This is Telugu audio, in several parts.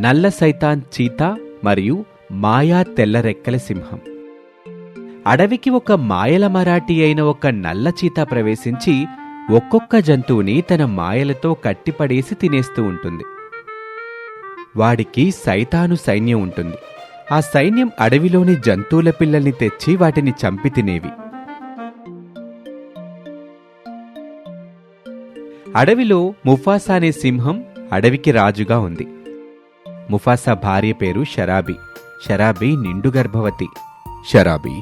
నల్ల సైతాన్ చీతా మరియు మాయా తెల్లరెక్కల సింహం. అడవికి ఒక మాయల మరాఠీ అయిన ఒక నల్ల చీతా ప్రవేశించి ఒక్కొక్క జంతువుని తన మాయలతో కట్టిపడేసి తినేస్తూ ఉంటుంది. వాడికి సైతాను సైన్యం ఉంటుంది. ఆ సైన్యం అడవిలోని జంతువుల పిల్లల్ని తెచ్చి వాటిని చంపి తినేవి. అడవిలో ముఫాసా అనే సింహం అడవికి రాజుగా ఉంది. ముఫాసా భార్య పేరు షరాబీ. షరాబీ నిండు గర్భవతి. షరాబీ,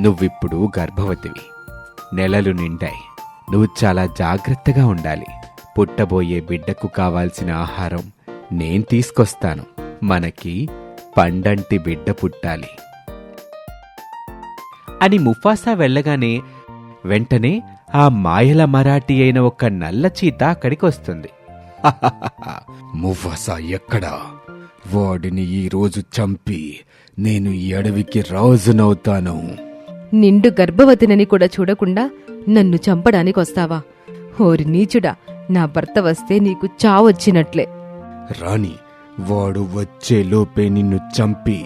నువ్విప్పుడు గర్భవతివి. నెలలు నిండాయి. నువ్వు చాలా జాగ్రత్తగా ఉండాలి. పుట్టబోయే బిడ్డకు కావాల్సిన ఆహారం నేను తీసుకొస్తాను. మనకి పండంటి బిడ్డ పుట్టాలి అని ముఫాసా వెళ్ళగానే వెంటనే ఆ మాయల మరాఠీ అయిన ఒక నల్ల చీత అక్కడికి వస్తుంది. ముఫాసా ఎక్కడా? వాడిని ఈరోజు చంపి నేను ఈ అడవికి రాజునవుతాను. నిండు గర్భవతినని కూడా చూడకుండా నన్ను చంపడానికొస్తావా? ఓరి నీచుడా, నా భర్త వస్తే నీకు చావొచ్చినట్లే. రాణి, వాడు వచ్చేలోపే నిన్ను చంపి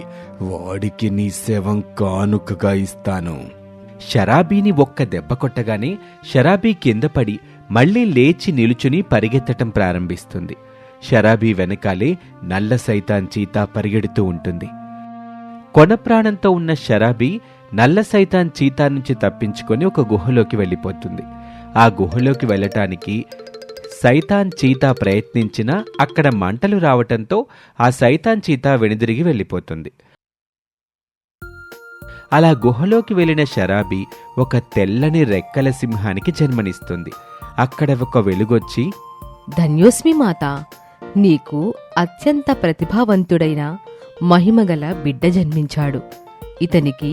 వాడికి నీ శవం కానుకగా ఇస్తాను. షరాబీని ఒక్క దెబ్బ కొట్టగానే షరాబీ కింద పడి మళ్లీ లేచి నిలుచుని పరిగెత్తటం ప్రారంభిస్తుంది. షరాబీ వెనకాలే నల్ల సైతాన్ చీతా పరిగెడుతూ ఉంటుంది. కొన ప్రాణంతో ఉన్న షరాబీ నల్ల సైతాన్ చీతా నుంచి తప్పించుకొని ఒక గుహలోకి వెళ్ళిపోతుంది. ఆ గుహలోకి వెళ్ళటానికి సైతాన్ చీతా ప్రయత్నించినా అక్కడ మంటలు రావటంతో ఆ సైతాన్ చీతా వెనుదిరిగి వెళ్ళిపోతుంది. అలా గుహలోకి వెళ్లిన షరాబీ ఒక తెల్లని రెక్కల సింహానికి జన్మనిస్తుంది. అక్కడ ఒక వెలుగొచ్చి, ధన్యోస్మి మాతా, నీకు అత్యంత ప్రతిభావంతుడైన మహిమగల బిడ్డ జన్మించాడు. ఇతనికి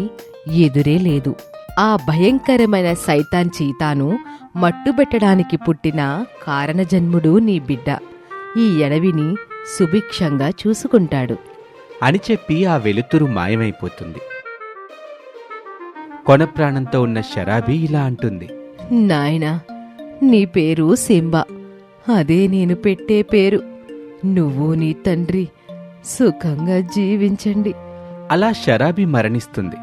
ఎదురే లేదు. ఆ భయంకరమైన సైతాన్ చీతాను మట్టుబెట్టడానికి పుట్టిన కారణజన్ముడు నీ బిడ్డ. ఈ అడవిని సుభిక్షంగా చూసుకుంటాడు అని చెప్పి ఆ వెలుతురు మాయమైపోతుంది. కొన ప్రాణంతో ఉన్న షరాబీ ఇలా అంటుంది, నాయనా, నీ పేరు సింబా. అదే నేను పెట్టే పేరు. నువ్వు నీ తండ్రి సుఖంగా జీవించండి. అలా షరాబీ మరణిస్తుంది.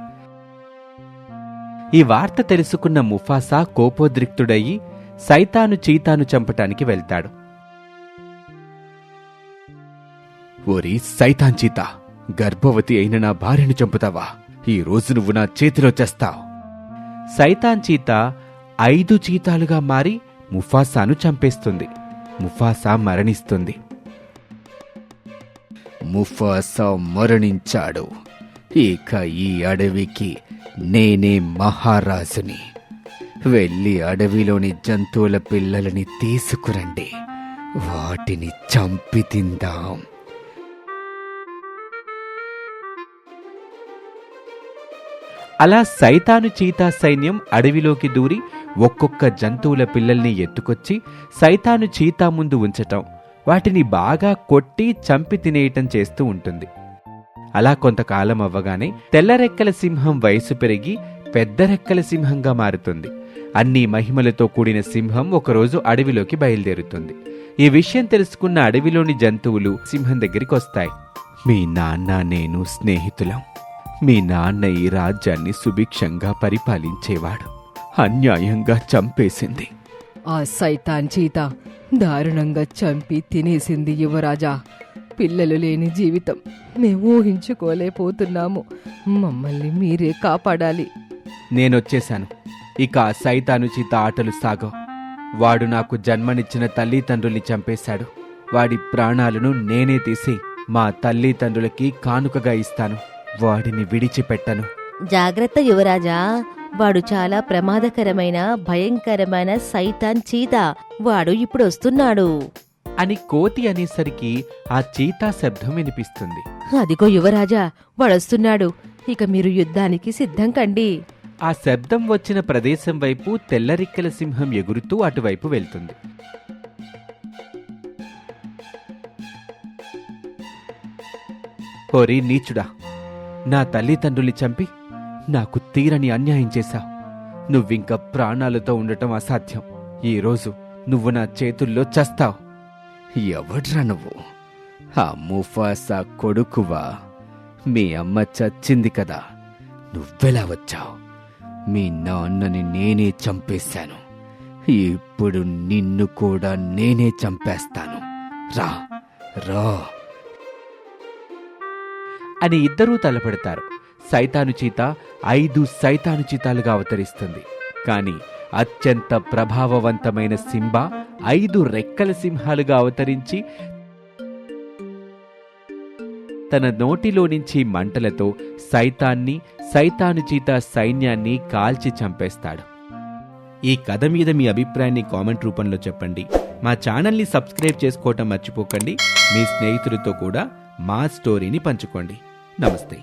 ఈ వార్త తెలుసుకున్న ముఫాసా కోపోద్రిక్తుడయి సైతాను చీతాను చంపటానికి వెళ్తాడు. ఓరి సైతాన్ చీతా, గర్భవతి అయిన నా భార్యను చంపుతావా? ఈ రోజు నువ్వు నా చేతిలో చేస్తావు. సైతాన్ చీతా 5 చీతాలుగా మారి ముఫాసాను చంపేస్తుంది. ముఫాసా మరణిస్తుంది. ముఫాసా మరణించాడు. ఇక ఈ అడవికి నేనే మహారాజుని. వెళ్ళి అడవిలోని జంతువుల పిల్లలని తీసుకురండి. వాటిని చంపి తిందాం. అలా సైతాను చీతా సైన్యం అడవిలోకి దూరి ఒక్కొక్క జంతువుల పిల్లల్ని ఎత్తుకొచ్చి సైతాను చీతా ముందు ఉంచటం, వాటిని బాగా కొట్టి చంపి తినేయటం చేస్తూ ఉంటుంది. అలా కొంతకాలం అవ్వగానే తెల్లరెక్కల సింహం వయసు పెరిగి పెద్ద రెక్కల సింహంగా మారుతుంది. అన్ని మహిమలతో కూడిన సింహం ఒకరోజు అడవిలోకి బయలుదేరుతుంది. ఈ విషయం తెలుసుకున్న అడవిలోని జంతువులు సింహం దగ్గరికి వస్తాయి. మీ నాన్న నేను స్నేహితులం. మీ నాన్న ఈ రాజ్యాన్ని సుభిక్షంగా పరిపాలించేవాడు. అన్యాయంగా చంపేసింది. ఆ సైతాన్ చీతా దారుణంగా చంపి తినేసింది యువరాజా. పిల్లలు లేని జీవితం మేము ఊహించుకోలేకపోతున్నాము. మమ్మల్ని మీరే కాపాడాలి. నేనొచ్చేశాను. ఇక ఆ సైతాను చీతా ఆటలు సాగవు. వాడు నాకు జన్మనిచ్చిన తల్లిదండ్రుల్ని చంపేశాడు. వాడి ప్రాణాలను నేనే తీసి మా తల్లిదండ్రులకి కానుకగా ఇస్తాను. వాడిని విడిచిపెట్టను. జాగ్రత్త యువరాజా, వాడు చాలా ప్రమాదకరమైన భయంకరమైన సైతాన్ చీతా. వాడు ఇప్పుడొస్తున్నాడు అని కోతి అనేసరికి ఆ చీతా శబ్దం వినిపిస్తుంది. అదిగో యువరాజా, వాడొస్తున్నాడు. ఇక మీరు యుద్ధానికి సిద్ధం కండి. ఆ శబ్దం వచ్చిన ప్రదేశం వైపు తెల్లరిక్కల సింహం ఎగురుతూ అటువైపు వెళ్తుంది. ఓరి నీచుడా, నా తల్లిదండ్రుల్ని చంపి నాకు తీరని అన్యాయం చేశావు. నువ్వింక ప్రాణాలతో ఉండటం అసాధ్యం. ఈరోజు నువ్వు నా చేతుల్లో చస్తావు. ఎవడ్రా నువ్వు? ఆ ముఫాసా కొడుకువా? మీ అమ్మ చచ్చింది కదా, నువ్వెలా వచ్చావు? మీ నాన్నని నేనే చంపేశాను. ఇప్పుడు నిన్ను కూడా నేనే చంపేస్తాను. రా రా అని ఇద్దరూ తలపడతారు. సైతాను చీత 5 సైతాను చీతాలుగా అవతరిస్తుంది. కాని అత్యంత ప్రభావవంతమైన సింబా 5 రెక్కల సింహాలుగా అవతరించి తన నోటిలో నుంచి మంటలతో సైతాను చీతా సైన్యాన్ని కాల్చి చంపేస్తాడు. ఈ కథ మీద మీ అభిప్రాయాన్ని కామెంట్ రూపంలో చెప్పండి. మా ఛానల్ని సబ్స్క్రైబ్ చేసుకోవటం మర్చిపోకండి. మీ స్నేహితులతో కూడా మా స్టోరీని పంచుకోండి. నమస్తే.